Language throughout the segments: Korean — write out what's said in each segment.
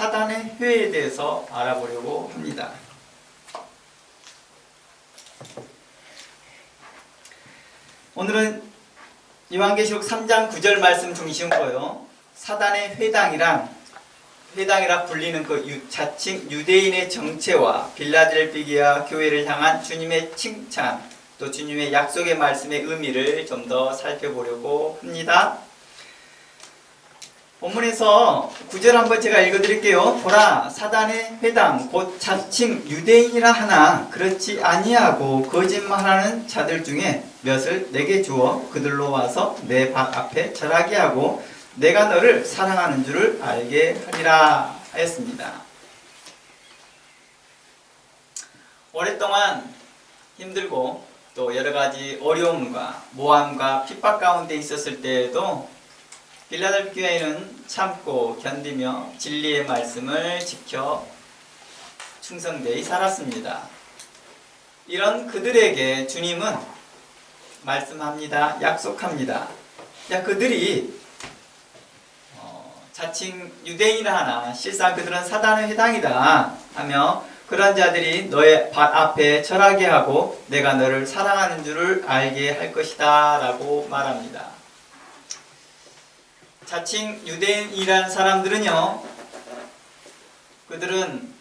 사단의 회에 대해서 알아보려고 합니다. 오늘은 요한계시록 3장 9절 말씀 중심으로요, 사단의 회당이라 불리는 그 자칭 유대인의 정체와 빌라델비아 교회를 향한 주님의 칭찬, 또 주님의 약속의 말씀의 의미를 좀 더 살펴보려고 합니다. 본문에서 9절 한번 제가 읽어드릴게요. 보라, 사단의 회당 곧 자칭 유대인이라 하나 그렇지 아니하고 거짓말하는 자들 중에 몇을 내게 주어 그들로 와서 내 발 앞에 절하게 하고 내가 너를 사랑하는 줄을 알게 하리라 하였습니다. 오랫동안 힘들고 또 여러가지 어려움과 모함과 핍박 가운데 있었을 때에도 빌라델비아 교회는 참고 견디며 진리의 말씀을 지켜 충성되이 살았습니다. 이런 그들에게 주님은 말씀합니다. 약속합니다. 그들이 자칭 유대인이라 하나 실상 그들은 사단의 회당이다 하며 그런 자들이 너의 발 앞에 절하게 하고 내가 너를 사랑하는 줄을 알게 할 것이다 라고 말합니다. 자칭 유대인이라는 사람들은요, 그들은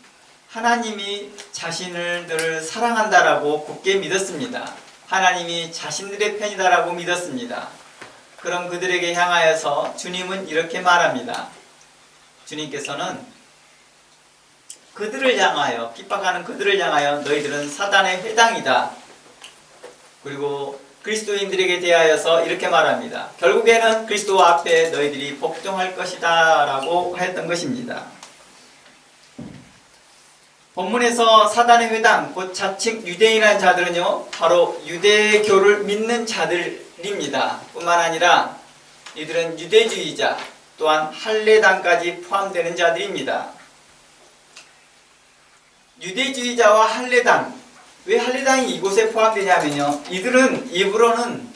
하나님이 자신들을 사랑한다라고 굳게 믿었습니다. 하나님이 자신들의 편이다라고 믿었습니다. 그럼 그들에게 향하여서 주님은 이렇게 말합니다. 주님께서는 그들을 향하여, 핍박하는 그들을 향하여 너희들은 사단의 회당이다. 그리고 그리스도인들에게 대하여서 이렇게 말합니다. 결국에는 그리스도 앞에 너희들이 복종할 것이다 라고 하였던 것입니다. 본문에서 사단의 회당, 곧 자칭 유대인이라는 자들은요, 바로 유대교를 믿는 자들입니다. 뿐만 아니라 이들은 유대주의자, 또한 할례당까지 포함되는 자들입니다. 유대주의자와 할례당, 왜 할례당이 이곳에 포함되냐면요, 이들은 입으로는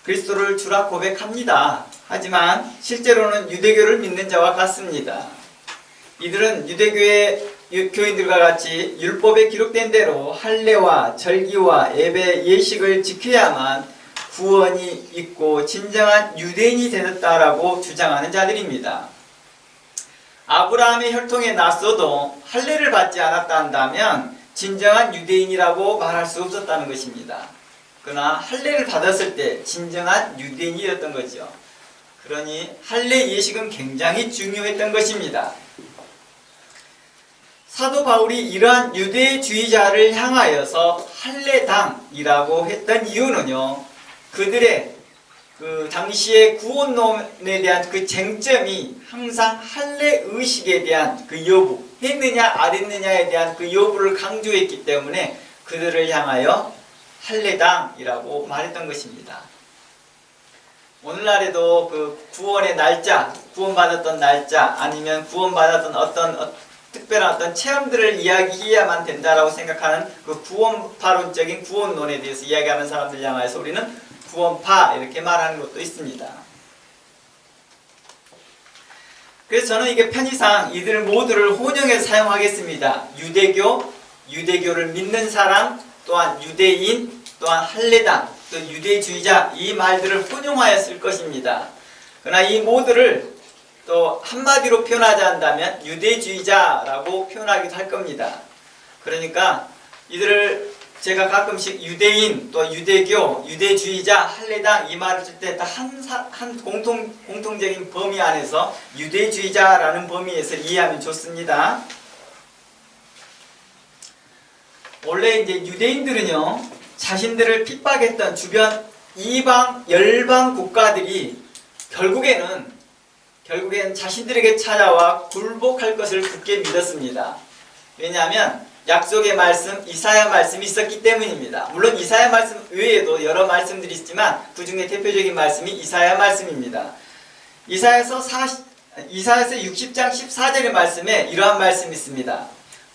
그리스도를 주라 고백합니다. 하지만 실제로는 유대교를 믿는 자와 같습니다. 이들은 유대교의 교인들과 같이 율법에 기록된 대로 할례와 절기와 예배, 예식을 지켜야만 구원이 있고 진정한 유대인이 되었다라고 주장하는 자들입니다. 아브라함의 혈통에 났어도 할례를 받지 않았다 한다면 진정한 유대인이라고 말할 수 없었다는 것입니다. 그러나 할례를 받았을 때 진정한 유대인이었던 거죠. 그러니 할례 예식은 굉장히 중요했던 것입니다. 사도 바울이 이러한 유대주의자를 향하여서 할례당이라고 했던 이유는요, 그들의 그 당시의 구원론에 대한 그 쟁점이 항상 할례 의식에 대한 그 여부, 했느냐 안 했느냐에 대한 그 여부를 강조했기 때문에 그들을 향하여 할례당이라고 말했던 것입니다. 오늘날에도 그 구원의 날짜, 구원받았던 날짜, 아니면 구원받았던 어떤 특별한 어떤 체험들을 이야기해야만 된다라고 생각하는 그 구원파론적인 구원론에 대해서 이야기하는 사람들 향해서 우리는 구원파 이렇게 말하는 것도 있습니다. 그래서 저는 이게 편의상 이들 모두를 혼용해서 사용하겠습니다. 유대교를 믿는 사람, 또한 유대인, 또한 할례당, 또 유대주의자, 이 말들을 혼용하여 쓸 것입니다. 그러나 이 모두를 또 한마디로 표현하지 않는다면 유대주의자라고 표현하기도 할 겁니다. 그러니까 이들을 제가 가끔씩 유대인, 또 유대교, 유대주의자, 할례당 이 말을 쓸 때 한 공통적인 범위 안에서 유대주의자라는 범위에서 이해하면 좋습니다. 원래 이제 유대인들은요, 자신들을 핍박했던 주변 이방, 열방 국가들이 결국에는 자신들에게 찾아와 굴복할 것을 굳게 믿었습니다. 왜냐하면 약속의 말씀, 이사야 말씀이 있었기 때문입니다. 물론 이사야 말씀 외에도 여러 말씀들이 있지만 그 중에 대표적인 말씀이 이사야 말씀입니다. 이사야서 60장 14절의 말씀에 이러한 말씀이 있습니다.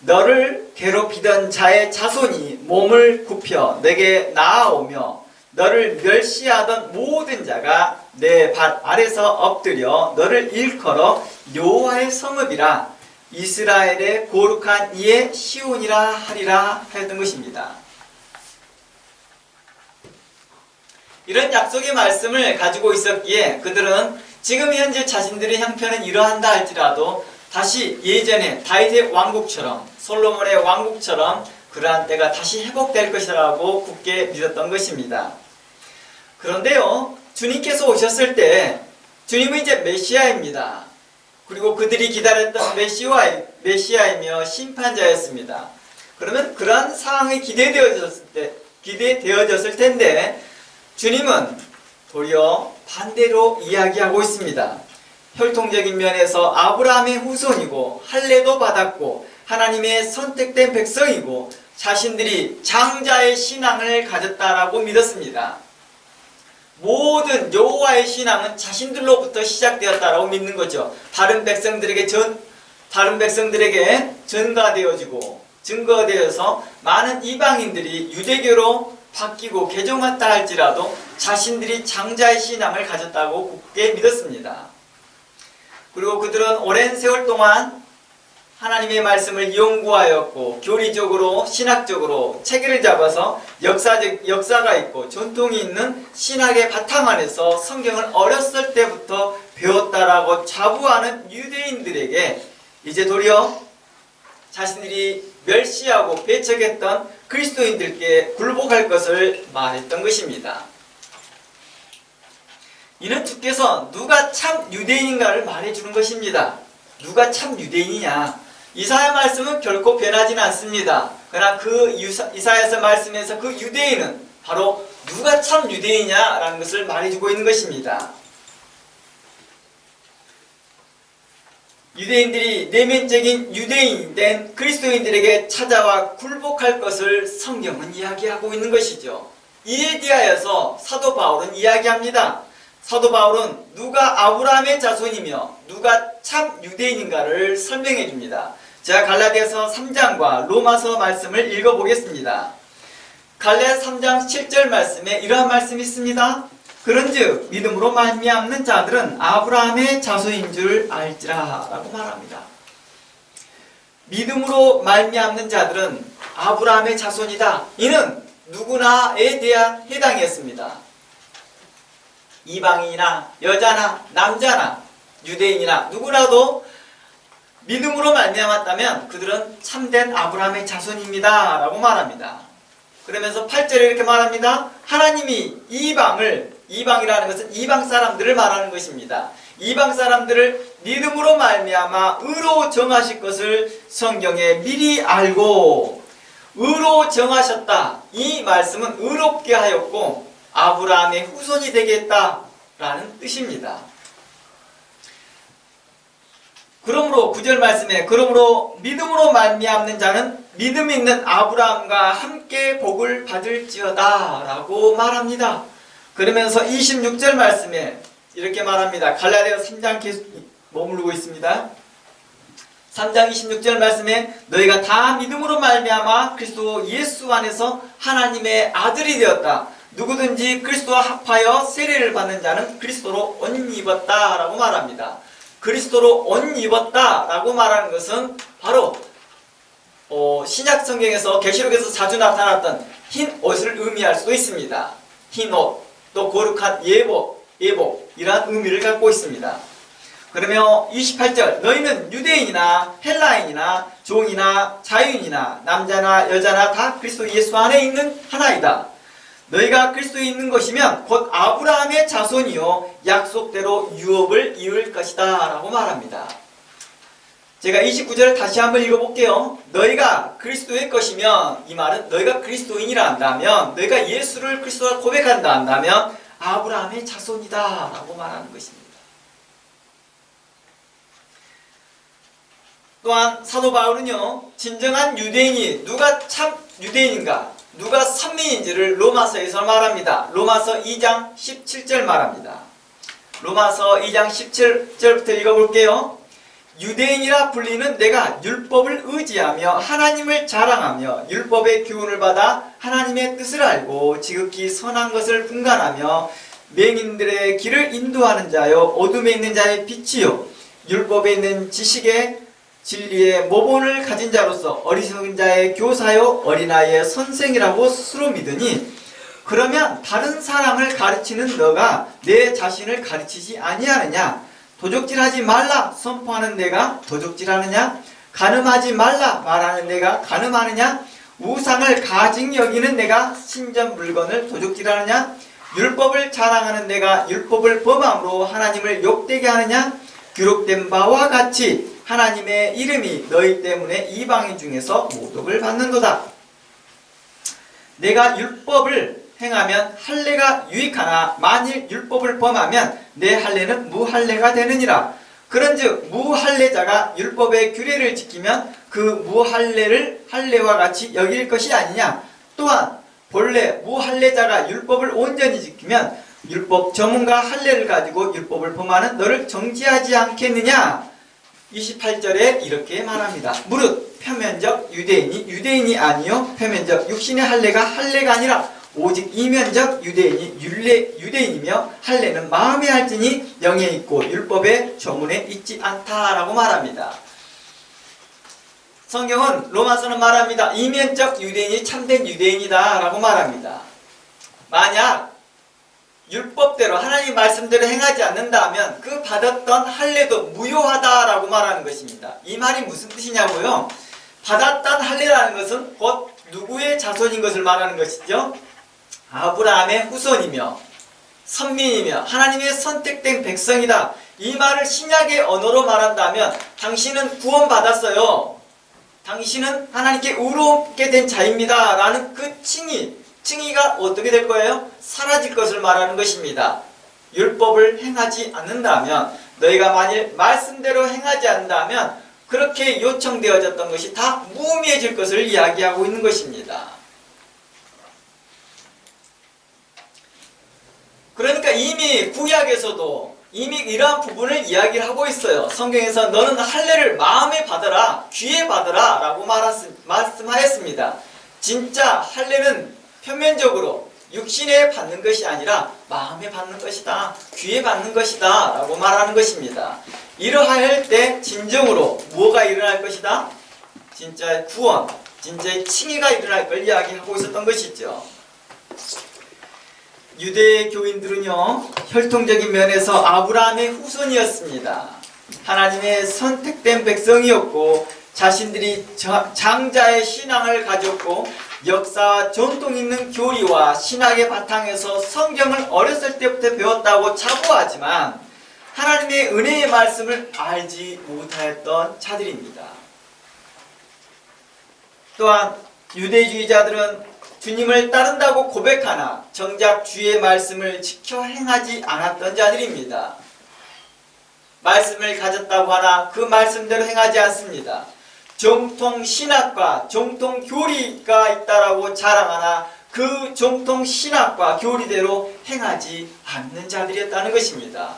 너를 괴롭히던 자의 자손이 몸을 굽혀 내게 나아오며 너를 멸시하던 모든 자가 내 발 아래서 엎드려 너를 일컬어 여호와의 성읍이라 이스라엘의 거룩한 이의 시온이라 하리라 하였던 것입니다. 이런 약속의 말씀을 가지고 있었기에 그들은 지금 현재 자신들의 형편은 이러한다 할지라도 다시 예전에 다윗의 왕국처럼 솔로몬의 왕국처럼 그러한 때가 다시 회복될 것이라고 굳게 믿었던 것입니다. 그런데요, 주님께서 오셨을 때 주님은 이제 메시아입니다. 그리고 그들이 기다렸던 메시아이며 심판자였습니다. 그러면 그러한 상황이 기대되어졌을 텐데 주님은 도리어 반대로 이야기하고 있습니다. 혈통적인 면에서 아브라함의 후손이고 할례도 받았고 하나님의 선택된 백성이고 자신들이 장자의 신앙을 가졌다라고 믿었습니다. 모든 여호와의 신앙은 자신들로부터 시작되었다라고 믿는 거죠. 다른 백성들에게 증거되어서 많은 이방인들이 유대교로 바뀌고 개종했다 할지라도 자신들이 장자의 신앙을 가졌다고 굳게 믿었습니다. 그리고 그들은 오랜 세월 동안 하나님의 말씀을 연구하였고 교리적으로 신학적으로 체계를 잡아서 역사가 있고 전통이 있는 신학의 바탕 안에서 성경을 어렸을 때부터 배웠다라고 자부하는 유대인들에게 이제 도리어 자신들이 멸시하고 배척했던 그리스도인들께 굴복할 것을 말했던 것입니다. 이는 주께서 누가 참 유대인인가를 말해주는 것입니다. 누가 참 유대인이냐? 이사야 말씀은 결코 변하지는 않습니다. 그러나 그 이사야서 말씀에서 그 유대인은 바로 누가 참 유대인이냐라는 것을 말해주고 있는 것입니다. 유대인들이 내면적인 유대인이 된 그리스도인들에게 찾아와 굴복할 것을 성경은 이야기하고 있는 것이죠. 이에 대하여서 사도 바울은 이야기합니다. 사도 바울은 누가 아브라함의 자손이며 누가 참 유대인인가를 설명해 줍니다. 제가 갈라디아서 3장과 로마서 말씀을 읽어보겠습니다. 갈라디아 3장 7절 말씀에 이러한 말씀이 있습니다. 그런즉 믿음으로 말미암는 자들은 아브라함의 자손인 줄 알지라 라고 말합니다. 믿음으로 말미암는 자들은 아브라함의 자손이다. 이는 누구나에 대한 해당이었습니다. 이방인이나 여자나 남자나 유대인이나 누구라도 믿음으로 말미암았다면 그들은 참된 아브라함의 자손입니다 라고 말합니다. 그러면서 8절에 이렇게 말합니다. 하나님이 이방이라는 것은 이방 사람들을 말하는 것입니다. 이방 사람들을 믿음으로 말미암아 의로 정하실 것을 성경에 미리 알고 의로 정하셨다. 이 말씀은 의롭게 하였고 아브라함의 후손이 되겠다라는 뜻입니다. 그러므로 9절 말씀에 그러므로 믿음으로 말미암는 자는 믿음 있는 아브라함과 함께 복을 받을지어다 라고 말합니다. 그러면서 26절 말씀에 이렇게 말합니다. 갈라디아 3장 계속 머무르고 있습니다. 3장 26절 말씀에 너희가 다 믿음으로 말미암아 그리스도 예수 안에서 하나님의 아들이 되었다. 누구든지 그리스도와 합하여 세례를 받는 자는 그리스도로 옷 입었다 라고 말합니다. 그리스도로 옷 입었다 라고 말하는 것은 바로 신약 성경에서 계시록에서 자주 나타났던 흰 옷을 의미할 수도 있습니다. 흰 옷, 또 거룩한 예복 이러한 의미를 갖고 있습니다. 그러면 28절 너희는 유대인이나 헬라인이나 종이나 자유인이나 남자나 여자나 다 그리스도 예수 안에 있는 하나이다. 너희가 그리스도에 있는 것이면 곧 아브라함의 자손이요 약속대로 유업을 이을 것이다 라고 말합니다. 제가 29절을 다시 한번 읽어볼게요. 너희가 그리스도의 것이면 이 말은 너희가 그리스도인이라 한다면 너희가 예수를 그리스도라 고백한다 한다면 아브라함의 자손이다 라고 말하는 것입니다. 또한 사도 바울은요 진정한 유대인이 누가 참 유대인인가 누가 선민인지를 로마서에서 말합니다. 로마서 2장 17절 말합니다. 로마서 2장 17절부터 읽어볼게요. 유대인이라 불리는 내가 율법을 의지하며 하나님을 자랑하며 율법의 교훈을 받아 하나님의 뜻을 알고 지극히 선한 것을 분간하며 맹인들의 길을 인도하는 자요 어둠에 있는 자의 빛이요 율법에 있는 지식의 진리의 모본을 가진 자로서 어리석은 자의 교사요 어린아이의 선생이라고 스스로 믿으니 그러면 다른 사람을 가르치는 너가 내 자신을 가르치지 아니하느냐? 도적질하지 말라 선포하는 내가 도적질하느냐? 간음하지 말라 말하는 내가 간음하느냐? 우상을 가증 여기는 내가 신전 물건을 도적질하느냐? 율법을 자랑하는 내가 율법을 범함으로 하나님을 욕되게 하느냐? 기록된 바와 같이 하나님의 이름이 너희 때문에 이방인 중에서 모독을 받는도다. 내가 율법을 행하면 할례가 유익하나 만일 율법을 범하면 내 할례는 무할례가 되느니라. 그런즉 무할례자가 율법의 규례를 지키면 그 무할례를 할례와 같이 여길 것이 아니냐. 또한 본래 무할례자가 율법을 온전히 지키면 율법 전문가 할례를 가지고 율법을 범하는 너를 정죄하지 않겠느냐. 28절에 이렇게 말합니다. 무릇 표면적 유대인이 아니요 표면적 육신의 할례가 할례가 아니라 오직 이면적 유대인이 유대인이며 할례는 마음에 할지니 영에 있고 율법의 조문에 있지 않다라고 말합니다. 성경은 로마서는 말합니다. 이면적 유대인이 참된 유대인이다 라고 말합니다. 만약 율법대로 하나님 말씀대로 행하지 않는다면 그 받았던 할례도 무효하다라고 말하는 것입니다. 이 말이 무슨 뜻이냐고요? 받았던 할례라는 것은 곧 누구의 자손인 것을 말하는 것이죠. 아브라함의 후손이며 선민이며 하나님의 선택된 백성이다. 이 말을 신약의 언어로 말한다면 당신은 구원받았어요. 당신은 하나님께 의롭게 된 자입니다 라는 그 칭의가 어떻게 될 거예요? 사라질 것을 말하는 것입니다. 율법을 행하지 않는다면, 너희가 만일 말씀대로 행하지 않는다면 그렇게 요청되어졌던 것이 다 무의미해질 것을 이야기하고 있는 것입니다. 그러니까 이미 구약에서도 이미 이러한 부분을 이야기를 하고 있어요. 성경에서 너는 할례를 마음에 받으라, 귀에 받으라 라고 말씀하였습니다. 진짜 할례는 표면적으로 육신에 받는 것이 아니라 마음에 받는 것이다, 귀에 받는 것이다 라고 말하는 것입니다. 이러할 때 진정으로 뭐가 일어날 것이다? 진짜의 구원, 진짜의 칭의가 일어날 걸 이야기하고 있었던 것이죠. 유대 교인들은요, 혈통적인 면에서 아브라함의 후손이었습니다. 하나님의 선택된 백성이었고 자신들이 장자의 신앙을 가졌고 역사와 전통 있는 교리와 신학의 바탕에서 성경을 어렸을 때부터 배웠다고 자부하지만 하나님의 은혜의 말씀을 알지 못하였던 자들입니다. 또한 유대주의자들은 주님을 따른다고 고백하나 정작 주의 말씀을 지켜 행하지 않았던 자들입니다. 말씀을 가졌다고 하나 그 말씀대로 행하지 않습니다. 정통 신학과 정통 교리가 있다라고 자랑하나 그 정통 신학과 교리대로 행하지 않는 자들이었다는 것입니다.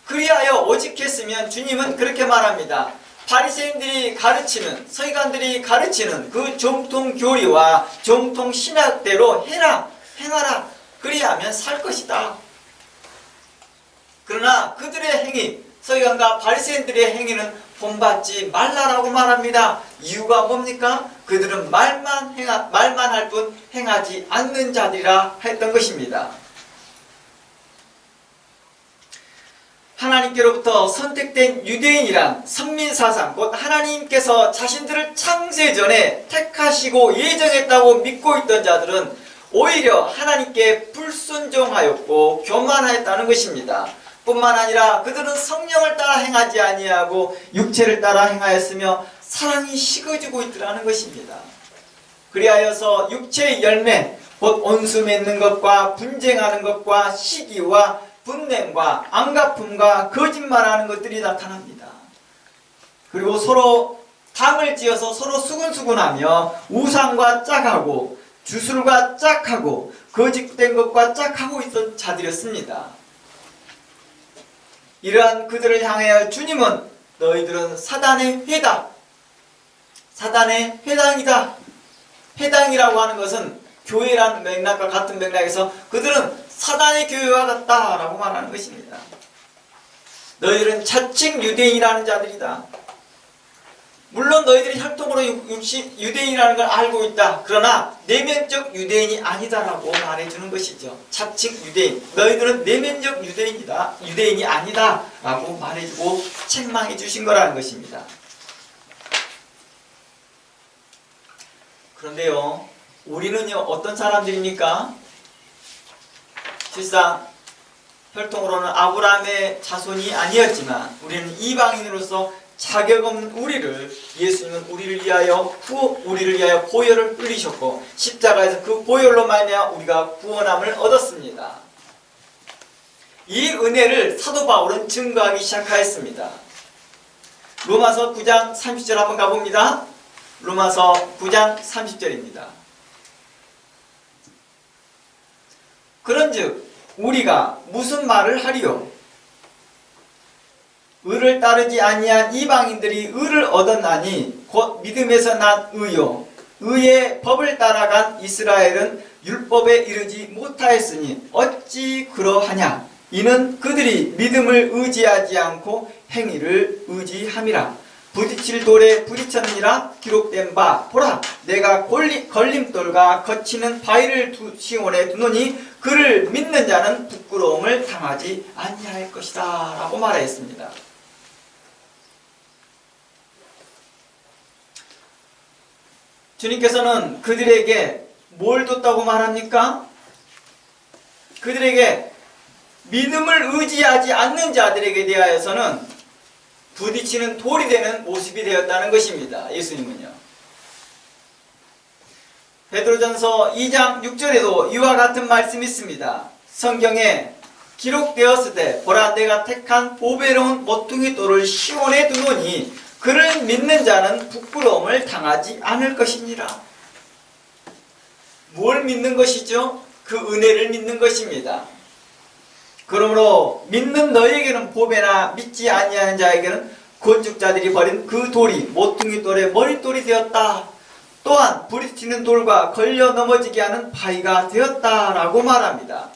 그리하여 오직했으면 주님은 그렇게 말합니다. 바리새인들이 가르치는, 서기관들이 가르치는 그 정통 교리와 정통 신학대로 행하라. 그리하면 살 것이다. 그러나 그들의 행위, 서기관과 바리새인들의 행위는 본받지 말라라고 말합니다. 이유가 뭡니까? 그들은 말만 할 뿐 행하지 않는 자들이라 했던 것입니다. 하나님께로부터 선택된 유대인이란 선민사상, 곧 하나님께서 자신들을 창세 전에 택하시고 예정했다고 믿고 있던 자들은 오히려 하나님께 불순종하였고 교만하였다는 것입니다. 뿐만 아니라 그들은 성령을 따라 행하지 아니하고 육체를 따라 행하였으며 사랑이 식어지고 있더라는 것입니다. 그리하여서 육체의 열매, 곧 온수 맺는 것과 분쟁하는 것과 시기와 분냄과 안갚음과 거짓말하는 것들이 나타납니다. 그리고 서로 당을 지어서 서로 수근수근하며 우상과 짝하고 주술과 짝하고 거짓된 것과 짝하고 있던 자들이었습니다. 이러한 그들을 향하여 주님은 너희들은 사단의 회당이다. 회당이라고 하는 것은 교회라는 맥락과 같은 맥락에서 그들은 사단의 교회와 같다라고 말하는 것입니다. 너희들은 자칭 유대인이라는 자들이다. 너희들이 혈통으로 유대인이라는 걸 알고 있다. 그러나 내면적 유대인이 아니다라고 말해주는 것이죠. 자칭 유대인. 너희들은 내면적 유대인이 아니다. 라고 말해주고 책망해 주신 거라는 것입니다. 그런데요, 우리는요, 어떤 사람들입니까? 실상 혈통으로는 아브라함의 자손이 아니었지만 우리는 이방인으로서 자격 없는 우리를, 예수님은 우리를 위하여 보혈을 흘리셨고 십자가에서 그 보혈로 말미암아 우리가 구원함을 얻었습니다. 이 은혜를 사도 바울은 증거하기 시작하였습니다. 로마서 9장 30절 한번 가봅니다. 로마서 9장 30절입니다. 그런즉 우리가 무슨 말을 하리요? 의를 따르지 아니한 이방인들이 의를 얻었나니 곧 믿음에서 난 의요. 의의 법을 따라간 이스라엘은 율법에 이르지 못하였으니 어찌 그러하냐? 이는 그들이 믿음을 의지하지 않고 행위를 의지함이라. 부딪힐 돌에 부딪혔느니라. 기록된 바 보라, 내가 걸림돌과 거치는 바위를 시온에 두노니 그를 믿는 자는 부끄러움을 당하지 아니할 것이다 라고 말하였습니다. 주님께서는 그들에게 뭘 뒀다고 말합니까? 그들에게 믿음을 의지하지 않는 자들에게 대하여서는 부딪히는 돌이 되는 모습이 되었다는 것입니다. 예수님은요. 베드로전서 2장 6절에도 이와 같은 말씀이 있습니다. 성경에 기록되었을 때 보라, 내가 택한 보배로운 모퉁이 돌을 시온에 두노니 그를 믿는 자는 부끄러움을 당하지 않을 것이니라. 뭘 믿는 것이죠? 그 은혜를 믿는 것입니다. 그러므로 믿는 너희에게는 보배나 믿지 아니하는 자에게는 건축자들이 버린 그 돌이 모퉁이 돌의 머릿돌이 되었다. 또한 부딪히는 돌과 걸려 넘어지게 하는 바위가 되었다라고 말합니다.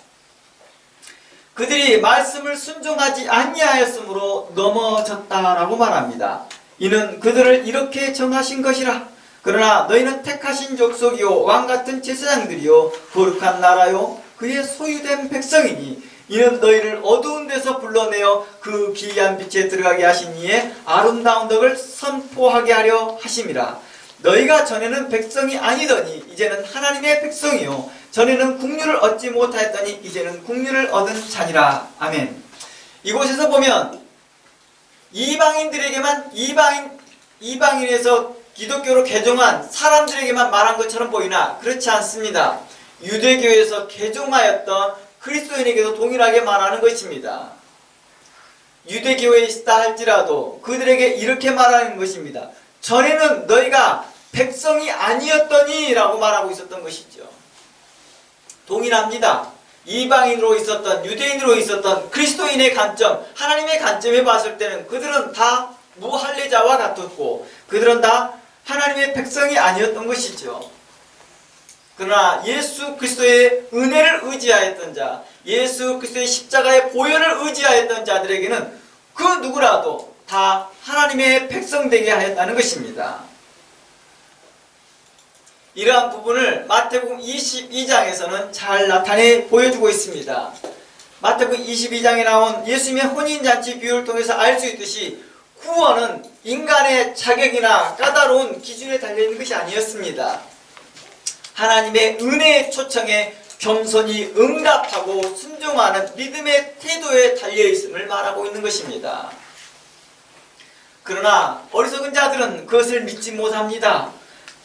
그들이 말씀을 순종하지 아니하였으므로 넘어졌다라고 말합니다. 이는 그들을 이렇게 정하신 것이라. 그러나 너희는 택하신 족속이요 왕같은 제사장들이요 거룩한 나라요 그의 소유된 백성이니 이는 너희를 어두운 데서 불러내어 그 기이한 빛에 들어가게 하신 이의 아름다운 덕을 선포하게 하려 하심이라. 너희가 전에는 백성이 아니더니 이제는 하나님의 백성이요 전에는 국류를 얻지 못하였더니 이제는 국류를 얻은 자니라. 아멘. 이곳에서 보면 이방인들에게만 이방인에서 기독교로 개종한 사람들에게만 말한 것처럼 보이나 그렇지 않습니다. 유대교에서 개종하였던 그리스도인에게도 동일하게 말하는 것입니다. 유대교에 있다 할지라도 그들에게 이렇게 말하는 것입니다. 전에는 너희가 백성이 아니었더니 라고 말하고 있었던 것이죠. 동일합니다. 이방인으로 있었던 유대인으로 있었던 그리스도인의 관점, 하나님의 관점에 봤을 때는 그들은 다 무할례자와 같았고 그들은 다 하나님의 백성이 아니었던 것이죠. 그러나 예수 그리스도의 은혜를 의지하였던 자, 예수 그리스도의 십자가의 보혈을 의지하였던 자들에게는 그 누구라도 다 하나님의 백성 되게 하였다는 것입니다. 이러한 부분을 마태복음 22장에서는 잘 나타내 보여주고 있습니다. 마태복음 22장에 나온 예수님의 혼인잔치 비유를 통해서 알 수 있듯이 구원은 인간의 자격이나 까다로운 기준에 달려있는 것이 아니었습니다. 하나님의 은혜의 초청에 겸손히 응답하고 순종하는 믿음의 태도에 달려있음을 말하고 있는 것입니다. 그러나 어리석은 자들은 그것을 믿지 못합니다.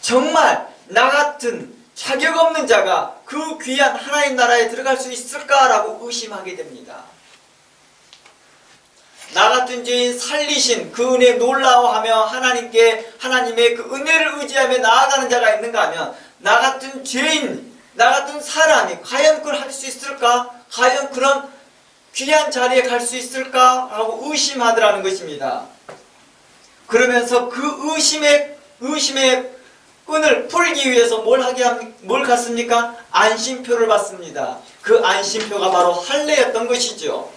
정말 나 같은 자격 없는 자가 그 귀한 하나님 나라에 들어갈 수 있을까라고 의심하게 됩니다. 나 같은 죄인 살리신 그 은혜에 놀라워하며 하나님의 그 은혜를 의지하며 나아가는 자가 있는가 하면 나 같은 죄인, 나 같은 사람이 과연 그걸 할 수 있을까? 과연 그런 귀한 자리에 갈 수 있을까? 라고 의심하더라는 것입니다. 그러면서 그 의심의 끈을 풀기 위해서 뭘 갖습니까? 안심표를 받습니다. 그 안심표가 바로 할례였던 것이죠.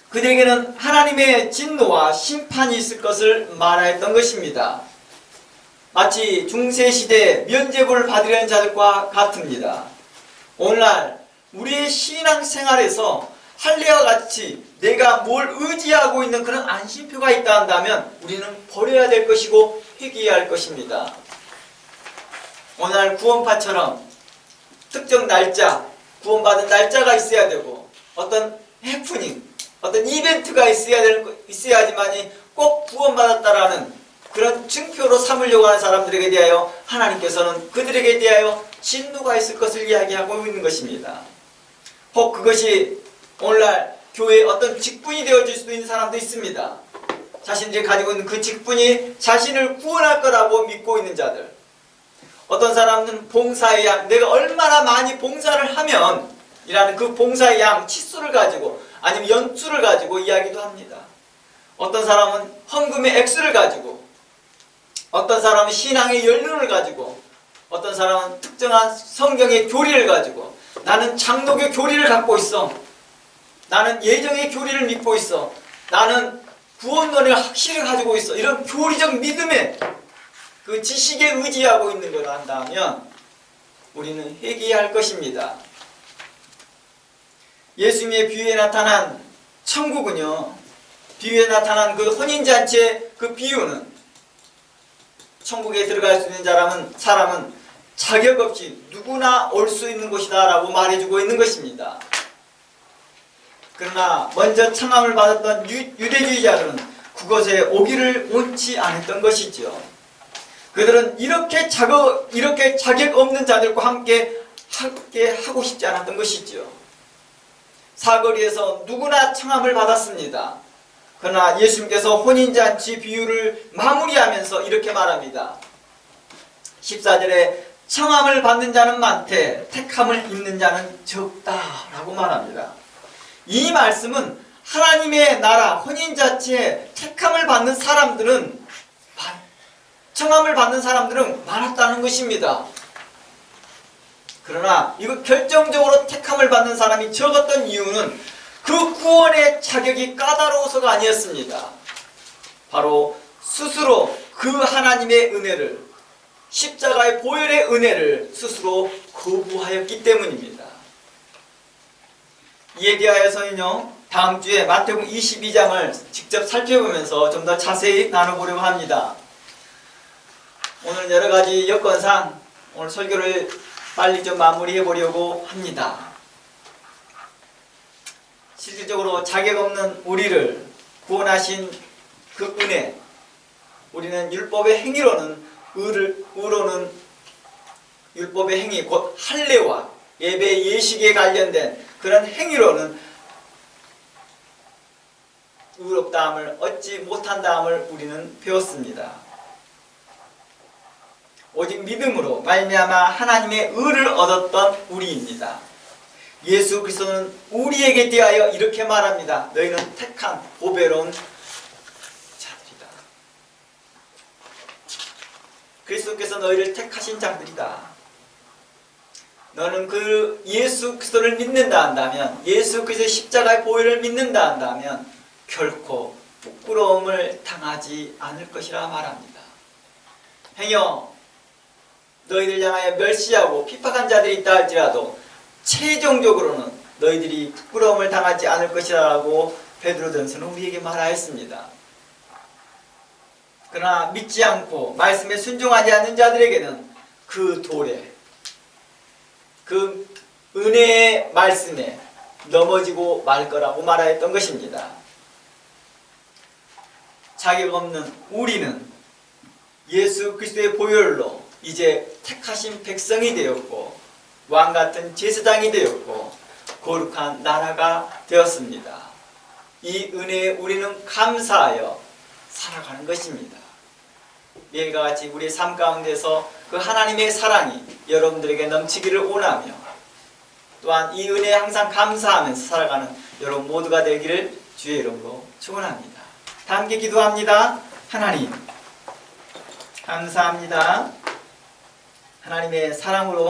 그들에게는 하나님의 진노와 심판이 있을 것을 말하였던 것입니다. 마치 중세시대 면죄부를 받으려는 자들과 같습니다. 오늘날 우리의 신앙생활에서 할례와 같이 내가 뭘 의지하고 있는 그런 안심표가 있다 한다면 우리는 버려야 될 것이고 회개해야 할 것입니다. 오늘날 구원파처럼 특정 날짜, 구원받은 날짜가 있어야 되고 어떤 해프닝, 어떤 이벤트가 있어야지만이 꼭 구원받았다라는 그런 증표로 삼으려고 하는 사람들에게 대하여 하나님께서는 그들에게 대하여 진노가 있을 것을 이야기하고 있는 것입니다. 혹 그것이 오늘날 교회에 어떤 직분이 되어질 수도 있는 사람도 있습니다. 자신들이 가지고 있는 그 직분이 자신을 구원할 거라고 믿고 있는 자들. 어떤 사람은 봉사의 양, 내가 얼마나 많이 봉사를 하면 이라는 그 봉사의 양, 치수를 가지고 아니면 연수를 가지고 이야기도 합니다. 어떤 사람은 헌금의 액수를 가지고, 어떤 사람은 신앙의 연륜을 가지고, 어떤 사람은 특정한 성경의 교리를 가지고, 나는 장로교 교리를 갖고 있어, 나는 예정의 교리를 믿고 있어, 나는 구원론의 확실히 가지고 있어, 이런 교리적 믿음의 그 지식에 의지하고 있는 걸 한다면 우리는 회개해야 할 것입니다. 예수님의 비유에 나타난 천국은요, 비유에 나타난 그 혼인잔치의 그 비유는 천국에 들어갈 수 있는 사람은 자격 없이 누구나 올 수 있는 곳이다 라고 말해주고 있는 것입니다. 그러나 먼저 청함을 받았던 유대주의자들은 그곳에 오기를 원치 않았던 것이죠. 그들은 이렇게 자격 없는 자들과 함께 하고 싶지 않았던 것이죠. 사거리에서 누구나 청함을 받았습니다. 그러나 예수님께서 혼인잔치 비유를 마무리하면서 이렇게 말합니다. 14절에 청함을 받는 자는 많되 택함을 입는 자는 적다라고 말합니다. 이 말씀은 하나님의 나라 혼인잔치에 택함을 받는 사람들은, 청함을 받는 사람들은 많았다는 것입니다. 그러나 이거 결정적으로 택함을 받는 사람이 적었던 이유는 그 구원의 자격이 까다로워서가 아니었습니다. 바로 스스로 그 하나님의 은혜를, 십자가의 보혈의 은혜를 스스로 거부하였기 때문입니다. 이에 대하여서는요, 다음 주에 마태복음 22장을 직접 살펴보면서 좀 더 자세히 나눠보려고 합니다. 오늘 여러가지 여건상 오늘 설교를 빨리 좀 마무리해 보려고 합니다. 실질적으로 자격 없는 우리를 구원하신 그 은혜, 우리는 율법의 행위로는 의로는 율법의 행위, 곧 할례와 예배 예식에 관련된 그런 행위로는 의롭다함을 얻지 못한다함을 우리는 배웠습니다. 오직 믿음으로 말미암아 하나님의 의를 얻었던 우리입니다. 예수 그리스도는 우리에게 대하여 이렇게 말합니다. 너희는 택한 보배로운 자들이다. 그리스도께서 너희를 택하신 자들이다. 너는 그 예수 그리스도를 믿는다 한다면, 예수 그리스도의 십자가의 보혈을 믿는다 한다면 결코 부끄러움을 당하지 않을 것이라 말합니다. 행여 너희들 향하여 멸시하고 핍박한 자들이 있다 할지라도 최종적으로는 너희들이 부끄러움을 당하지 않을 것이라고 베드로전서는 우리에게 말하였습니다. 그러나 믿지 않고 말씀에 순종하지 않는 자들에게는 그 돌에, 그 은혜의 말씀에 넘어지고 말 거라고 말하였던 것입니다. 자격 없는 우리는 예수 그리스도의 보혈로 이제 택하신 백성이 되었고 왕같은 제사장이 되었고 거룩한 나라가 되었습니다. 이 은혜에 우리는 감사하여 살아가는 것입니다. 내일과 같이 우리의 삶 가운데서 그 하나님의 사랑이 여러분들에게 넘치기를 원하며 또한 이 은혜에 항상 감사하면서 살아가는 여러분 모두가 되기를 주의 이름으로 축원합니다. 다 함께 기도합니다. 하나님 감사합니다. 하나님의 사랑으로